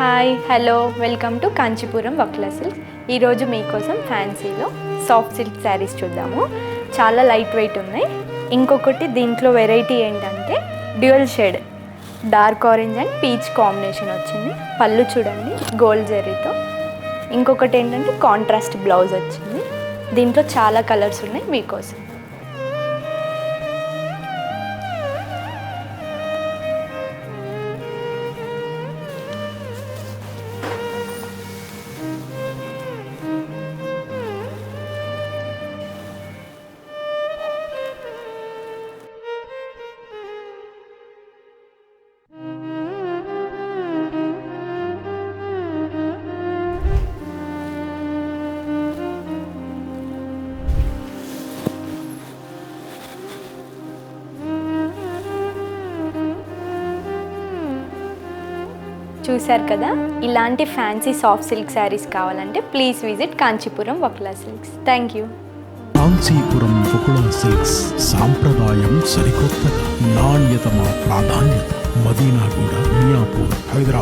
Hi hello welcome to Kanchipuram Vakula silks. ఈరోజు మీకోసం ఫ్యాన్సీలో soft silk saris చూద్దాము. చాలా లైట్ వెయిట్ ఉన్నాయి. ఇంకొకటి దీంట్లో వెరైటీ ఏంటంటే dual shade dark orange and peach combination వచ్చింది. పళ్ళు చూడండి గోల్డ్ జరీతో. ఇంకొకటి ఏంటంటే కాంట్రాస్ట్ బ్లౌజ్ వచ్చింది. దీంట్లో చాలా కలర్స్ ఉన్నాయి మీకోసం. చూశారు కదా, ఇలాంటి ఫ్యాన్సీ సాఫ్ట్ సిల్క్ శారీస్ కావాలంటే please visit Kanchipuram Vakula silks. Thank you. Kanchipuram Vakula silks. సాంప్రదాయం సరికొత్తగా, నాణ్యత మా ప్రాధాన్యత. మదీనాగూడ, మియాపూర్, హైదరాబాద్.